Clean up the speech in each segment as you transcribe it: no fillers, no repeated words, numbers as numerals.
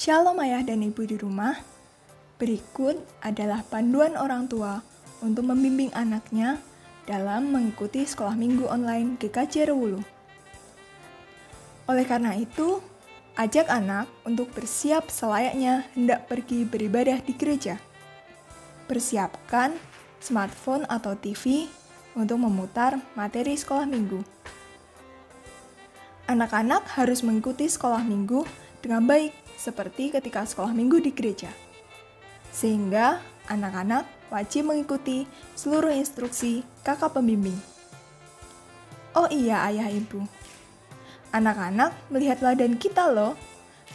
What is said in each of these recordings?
Shalom ayah dan ibu di rumah. Berikut adalah panduan orang tua untuk membimbing anaknya dalam mengikuti sekolah minggu online GKJ Rewulu. Oleh karena itu, ajak anak untuk bersiap selayaknya hendak pergi beribadah di gereja. Persiapkan smartphone atau TV untuk memutar materi sekolah minggu. Anak-anak harus mengikuti sekolah minggu dengan baik seperti ketika sekolah minggu di gereja. Sehingga anak-anak wajib mengikuti seluruh instruksi kakak pembimbing. Oh iya ayah ibu, anak-anak melihat teladan kita loh.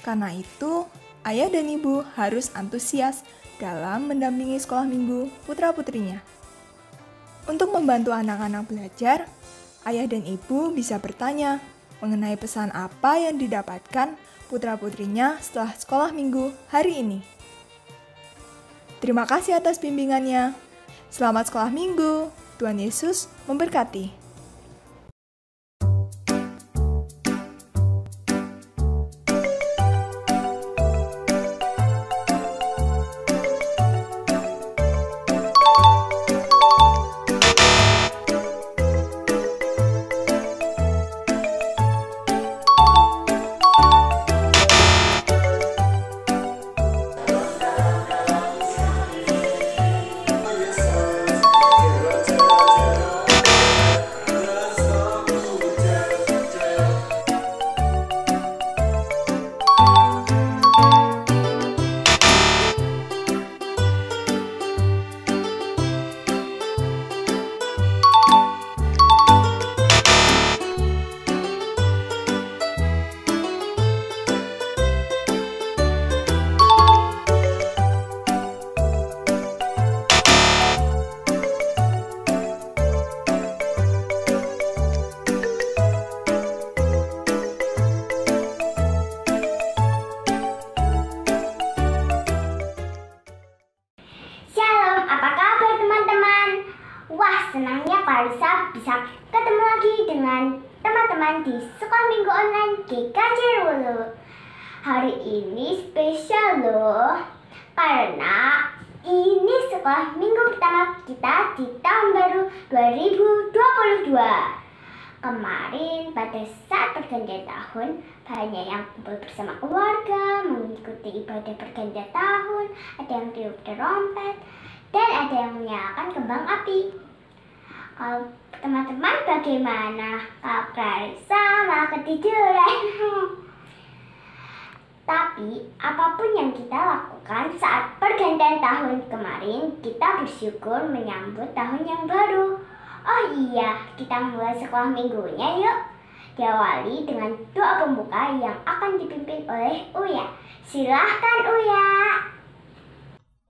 Karena itu, ayah dan ibu harus antusias dalam mendampingi sekolah minggu putra-putrinya. Untuk membantu anak-anak belajar, ayah dan ibu bisa bertanya mengenai pesan apa yang didapatkan putra-putrinya setelah sekolah minggu hari ini. Terima kasih atas bimbingannya. Selamat sekolah minggu. Tuhan Yesus memberkati. Senangnya Parisa bisa ketemu lagi dengan teman-teman di sekolah minggu online GKJ Rewulu. Hari ini spesial loh, karena ini sekolah minggu pertama kita di tahun baru 2022. Kemarin pada saat pergantian tahun, banyak yang kumpul bersama keluarga, mengikuti ibadah pergantian tahun, ada yang tiup trompet, dan ada yang menyalakan kembang api. Kalau teman-teman bagaimana? Kalau Clarissa malah ketiduran. Tapi apapun yang kita lakukan saat pergantian tahun kemarin, kita bersyukur menyambut tahun yang baru. Oh iya, kita mulai sekolah minggunya yuk. Diawali dengan doa pembuka yang akan dipimpin oleh Uya. Silahkan Uya.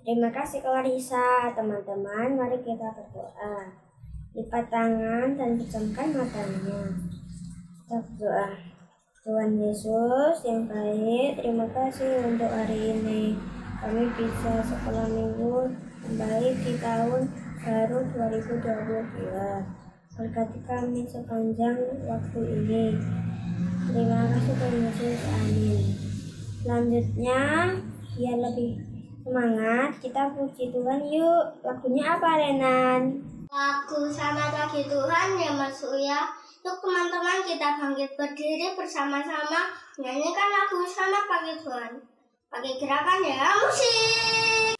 Terima kasih Clarissa. Teman-teman, mari kita berdoa. Lipat tangan dan pejamkan matanya. Kita berdoa. Tuhan Yesus yang baik, terima kasih untuk hari ini. Kami bisa sekolah minggu kembali di tahun baru 2022. Berkati kami sepanjang waktu ini. Terima kasih Tuhan Yesus. Amin. Selanjutnya, biar lebih semangat, kita puji Tuhan yuk. Lagunya apa, Renan? Lagu Selamat Pagi Tuhan yang masuk ya. Yuk teman-teman, kita bangkit berdiri bersama-sama menyanyikan lagu Selamat Pagi Tuhan. Pakai gerakan ya, musik.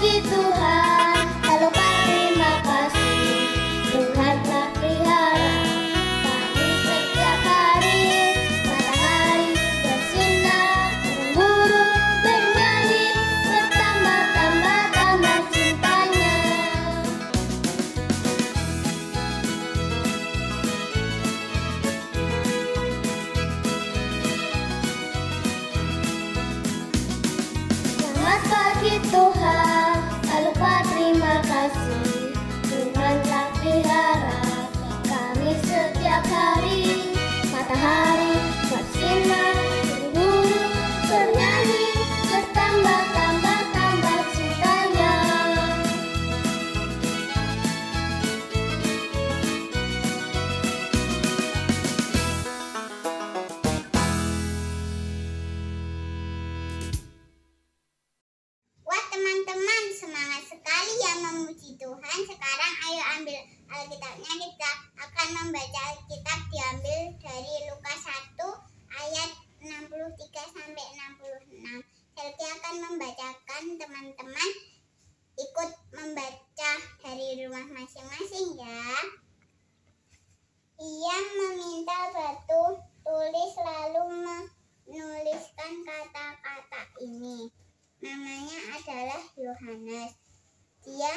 Tuhan, lalu terima kasih. Tuhan telah pelihara kami setiap hari. Matahari bersinar, burung bernyanyi, bertambah cintanya. Selamat pagi Tuhan. Lupa terima kasih, Tuhan telah pelihara kami setiap hari. Matahari matahari bersinar, burung bernyanyi, bertambah-tambah cintanya. Wah teman-teman, semangat sekali ya memuji Tuhan. Sekarang ayo ambil Alkitabnya, kita akan membaca Alkitab diambil dari Lukas 1 ayat 63-66. Selvi akan membacakan, teman-teman ikut membaca dari rumah masing-masing ya. Ia meminta batu tulis lalu menuliskan kata-kata ini. Namanya adalah Yohanes. Dia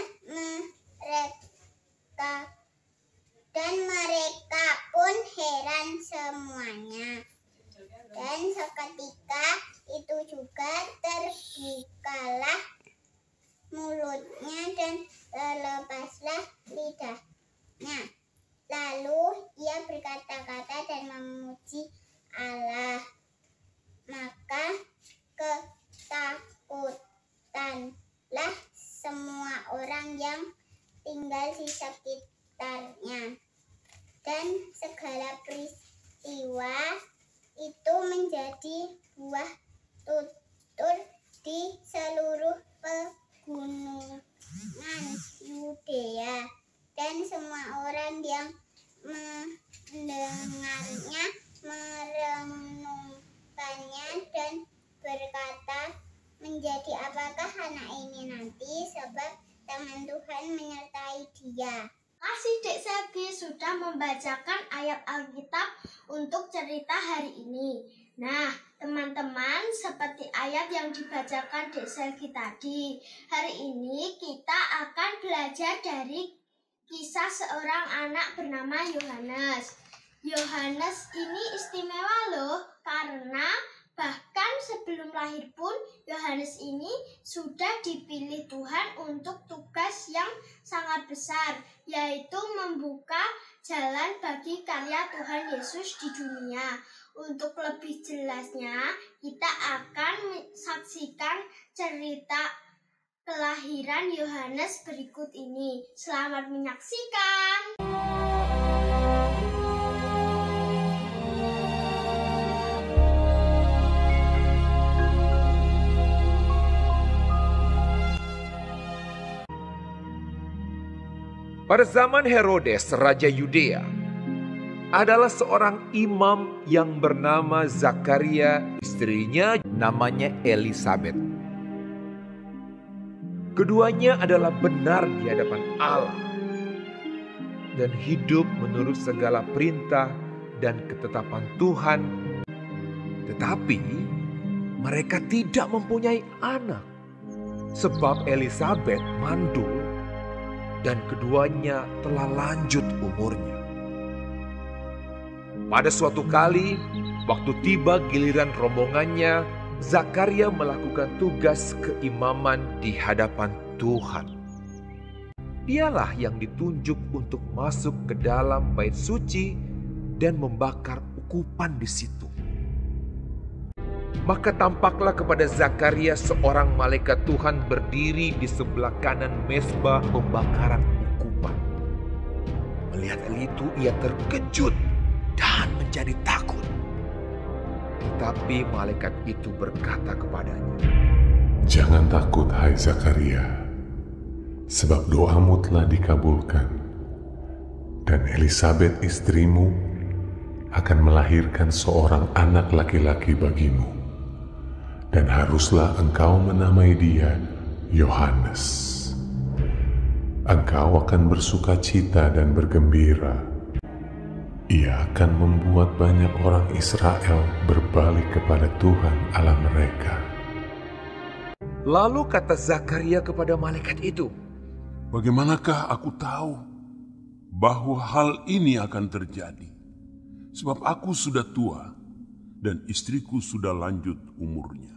mereka pun heran semuanya. Dan seketika itu juga terbukalah mulutnya dan terlepaslah lidahnya. Lalu ia berkata-kata dan memuji Allah. Maka ketakutanlah semua orang yang tinggal di sekitarnya. Dan segala peristiwa itu menjadi buah tutur di seluruh pegunungan Yudea. Dan semua orang yang mendengarnya merenungkannya dan berkata, menjadi apakah anak ini nanti, sebab tangan Tuhan menyertai dia. Kasih Dek Selvi sudah membacakan ayat Alkitab untuk cerita hari ini. Nah, teman-teman, seperti ayat yang dibacakan Dek Selvi tadi, hari ini kita akan belajar dari kisah seorang anak bernama Yohanes. Yohanes ini istimewa loh, karena bahkan sebelum lahir pun Yohanes ini sudah dipilih Tuhan untuk tugas yang sangat besar, yaitu membuka jalan bagi karya Tuhan Yesus di dunia. Untuk lebih jelasnya, kita akan saksikan cerita kelahiran Yohanes berikut ini. Selamat menyaksikan. Pada zaman Herodes, Raja Yudea, adalah seorang imam yang bernama Zakaria, istrinya namanya Elisabet. Keduanya adalah benar di hadapan Allah dan hidup menurut segala perintah dan ketetapan Tuhan. Tetapi mereka tidak mempunyai anak, sebab Elisabet mandul dan keduanya telah lanjut umurnya. Pada suatu kali, waktu tiba giliran rombongannya, Zakaria melakukan tugas keimaman di hadapan Tuhan. Dialah yang ditunjuk untuk masuk ke dalam bait suci dan membakar ukupan di situ. Maka tampaklah kepada Zakaria seorang malaikat Tuhan berdiri di sebelah kanan mezbah pembakaran ukupan. Melihat hal itu, ia terkejut dan menjadi takut. Tetapi malaikat itu berkata kepadanya, "Jangan takut, hai Zakaria, sebab doamu telah dikabulkan, dan Elisabet istrimu akan melahirkan seorang anak laki-laki bagimu. Dan haruslah engkau menamai dia Yohanes. Engkau akan bersukacita dan bergembira. Ia akan membuat banyak orang Israel berbalik kepada Tuhan Allah mereka." Lalu kata Zakaria kepada malaikat itu, "Bagaimanakah aku tahu bahwa hal ini akan terjadi? Sebab aku sudah tua dan istriku sudah lanjut umurnya."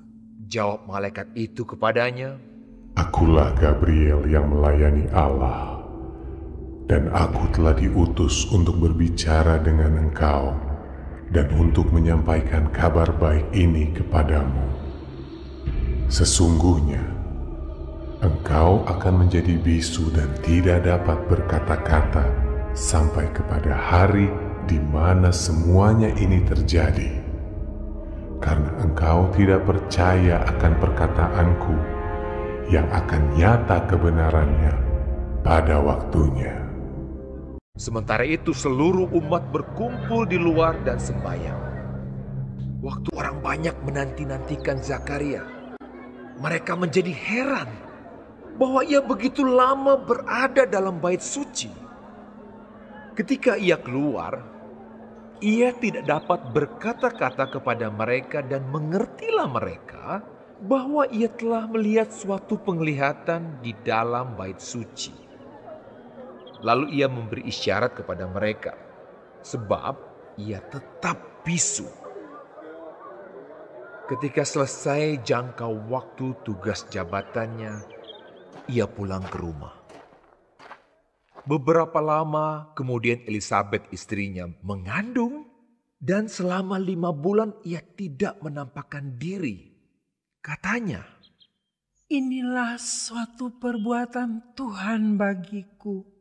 Jawab malaikat itu kepadanya, "Akulah Gabriel yang melayani Allah, dan aku telah diutus untuk berbicara dengan engkau dan untuk menyampaikan kabar baik ini kepadamu. Sesungguhnya, engkau akan menjadi bisu dan tidak dapat berkata-kata sampai kepada hari di mana semuanya ini terjadi, karena engkau tidak percaya akan perkataanku yang akan nyata kebenarannya pada waktunya. Sementara itu seluruh umat berkumpul di luar dan sembahyang. Waktu orang banyak menanti-nantikan Zakaria, mereka menjadi heran bahwa ia begitu lama berada dalam bait suci. Ketika ia keluar, ia tidak dapat berkata-kata kepada mereka dan mengertilah mereka bahwa ia telah melihat suatu penglihatan di dalam bait suci. Lalu ia memberi isyarat kepada mereka, sebab ia tetap bisu. Ketika selesai jangka waktu tugas jabatannya, ia pulang ke rumah. Beberapa lama kemudian Elisabet istrinya mengandung, dan selama 5 bulan ia tidak menampakkan diri. Katanya, "Inilah suatu perbuatan Tuhan bagiku.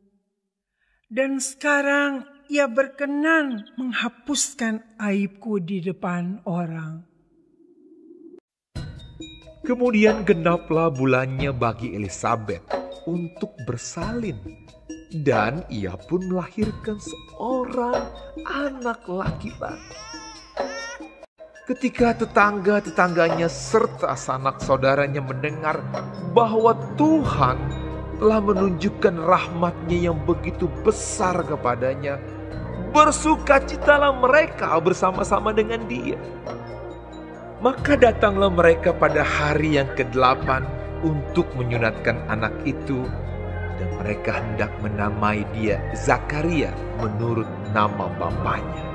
Dan sekarang ia berkenan menghapuskan aibku di depan orang." Kemudian genaplah bulannya bagi Elisabet untuk bersalin, dan ia pun melahirkan seorang anak laki-laki. Ketika tetangga-tetangganya serta sanak saudaranya mendengar bahwa Tuhan telah menunjukkan rahmat-Nya yang begitu besar kepadanya, bersukacitalah mereka bersama-sama dengan dia. Maka datanglah mereka pada hari yang ke-8 untuk menyunatkan anak itu, dan mereka hendak menamai dia Zakaria menurut nama bapaknya.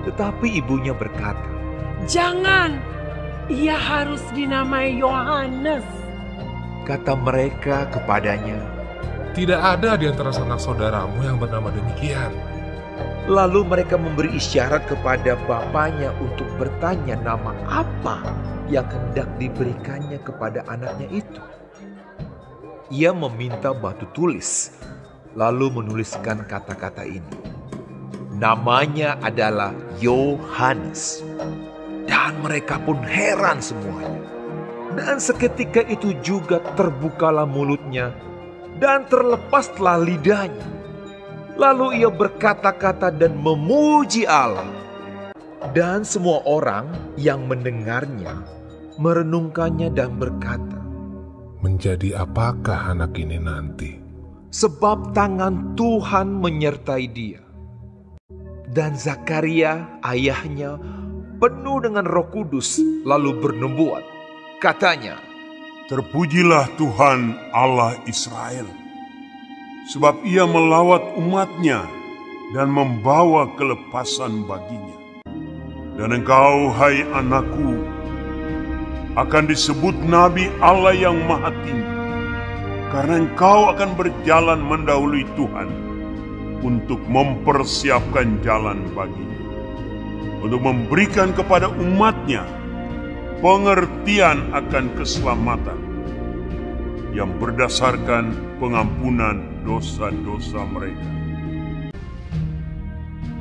Tetapi ibunya berkata, "Jangan, ia harus dinamai Yohanes." Kata mereka kepadanya, "Tidak ada di antara sanak saudaramu yang bernama demikian." Lalu mereka memberi isyarat kepada bapaknya untuk bertanya nama apa yang hendak diberikannya kepada anaknya itu. Ia meminta batu tulis, lalu menuliskan kata-kata ini. Namanya adalah Yohanes. Dan mereka pun heran semuanya. Dan seketika itu juga terbukalah mulutnya dan terlepaslah lidahnya. Lalu ia berkata-kata dan memuji Allah. Dan semua orang yang mendengarnya merenungkannya dan berkata, "Menjadi apakah anak ini nanti?" Sebab tangan Tuhan menyertai dia. Dan Zakaria ayahnya penuh dengan Roh Kudus lalu bernubuat. Katanya, Terpujilah Tuhan Allah Israel, sebab ia melawat umatnya dan membawa kelepasan baginya. Dan engkau, hai anakku, akan disebut Nabi Allah yang Maha Tinggi, karena engkau akan berjalan mendahului Tuhan untuk mempersiapkan jalan baginya, untuk memberikan kepada umatnya pengertian akan keselamatan yang berdasarkan pengampunan dosa-dosa mereka.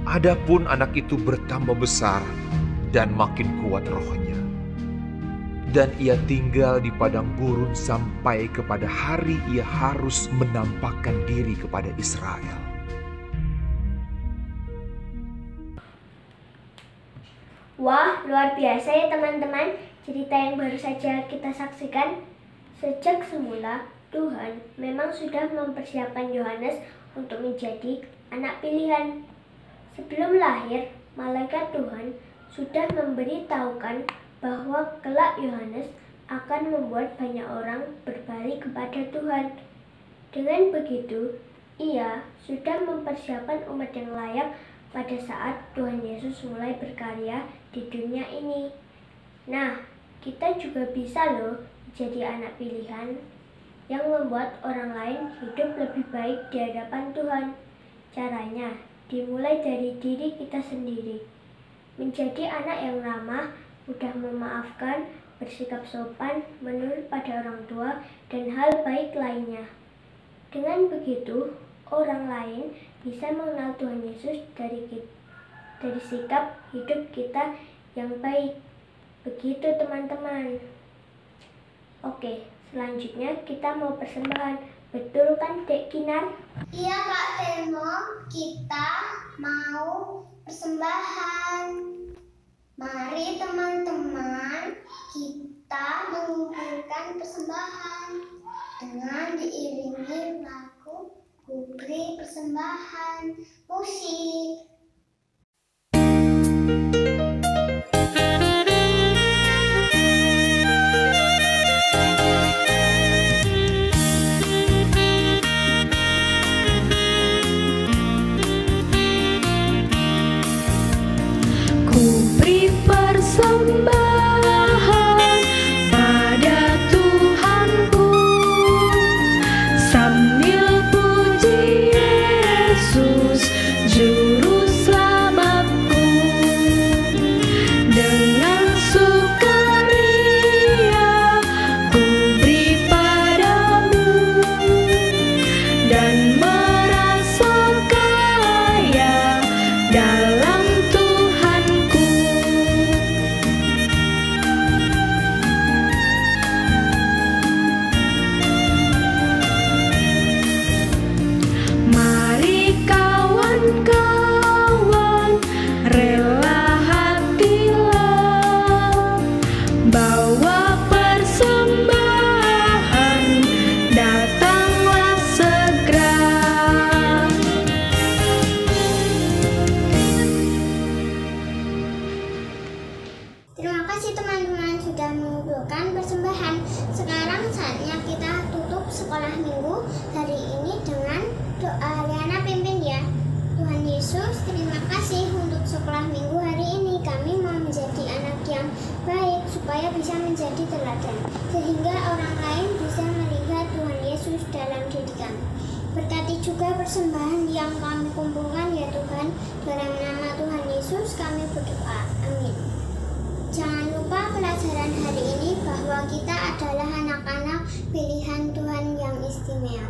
adapun anak itu bertambah besar dan makin kuat rohnya. Dan ia tinggal di padang gurun sampai kepada hari ia harus menampakkan diri kepada Israel. Wah, luar biasa ya teman-teman, cerita yang baru saja kita saksikan. Sejak semula, Tuhan memang sudah mempersiapkan Yohanes untuk menjadi anak pilihan. Sebelum lahir, malaikat Tuhan sudah memberitahukan bahwa kelak Yohanes akan membuat banyak orang berbalik kepada Tuhan. Dengan begitu, ia sudah mempersiapkan umat yang layak pada saat Tuhan Yesus mulai berkarya di dunia ini. Nah, kita juga bisa loh jadi anak pilihan yang membuat orang lain hidup lebih baik di hadapan Tuhan. Caranya dimulai dari diri kita sendiri. menjadi anak yang ramah, mudah memaafkan, bersikap sopan, menurut pada orang tua, dan hal baik lainnya. Dengan begitu, orang lain bisa mengenal Tuhan Yesus dari sikap hidup kita yang baik. Begitu teman-teman. Oke, selanjutnya kita mau persembahan. Betul kan Dek Kinar? Iya Kak Temo, kita mau persembahan. Mari teman-teman, kita mengumpulkan persembahan dengan diiringi lagu Ku Beri Persembahan. Musik. Sekolah Minggu hari ini dengan doa. Liana pimpin ya. Tuhan Yesus, terima kasih untuk sekolah Minggu hari ini. Kami mau menjadi anak yang baik supaya bisa menjadi teladan, sehingga orang lain bisa melihat Tuhan Yesus dalam diri kami. Berkati juga persembahan yang kami kumpulkan ya Tuhan. Dalam nama Tuhan Yesus kami berdoa. Amin. Jangan lupa pelajaran hari ini bahwa kita adalah anak-anak pilihan Tuhan yang istimewa.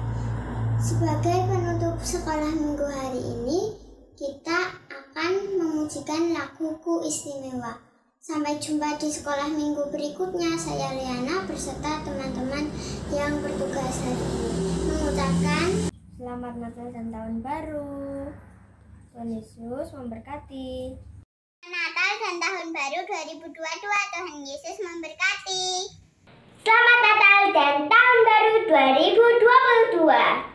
Sebagai penutup sekolah minggu hari ini, kita akan memujikan lagu Ku Istimewa. Sampai jumpa di sekolah minggu berikutnya. Saya Liana beserta teman-teman yang bertugas hari ini mengucapkan Selamat Natal dan Tahun Baru. Tuhan Yesus memberkati. Natal dan Tahun Baru 2022. Tuhan Yesus memberkati. Selamat Natal dan Tahun Baru 2022.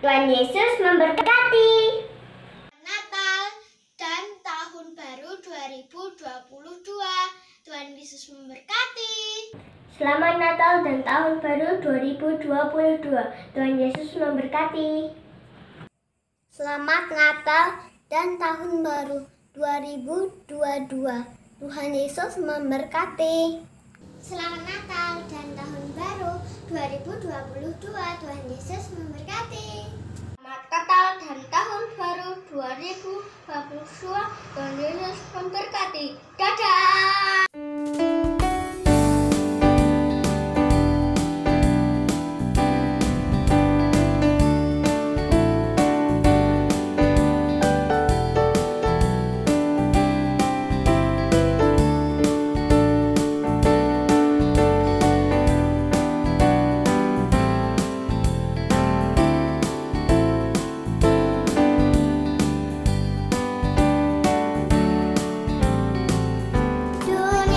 Tuhan Yesus memberkati. Natal dan Tahun Baru 2022. Tuhan Yesus memberkati. Selamat Natal dan Tahun Baru 2022. Tuhan Yesus memberkati. Selamat Natal dan Tahun Baru 2022. Tuhan Yesus memberkati. Selamat Natal dan Tahun Baru 2022. Tuhan Yesus memberkati. Selamat Natal dan Tahun Baru 2022. Tuhan Yesus memberkati. Dadah. Dunia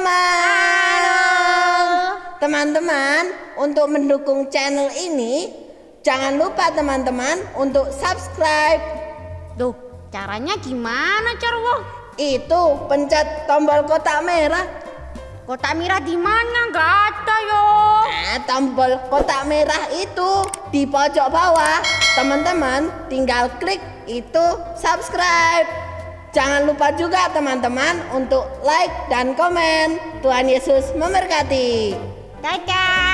teman-teman. Teman-teman, untuk mendukung channel ini, jangan lupa teman-teman untuk subscribe. Duh, caranya gimana, Carwo? Itu pencet tombol kotak merah. Kotak merah di mana? Nggak ada yo. Tombol kotak merah itu di pojok bawah. Teman-teman tinggal klik itu subscribe. Jangan lupa juga teman-teman untuk like dan komen. Tuhan Yesus memberkati. Dadah.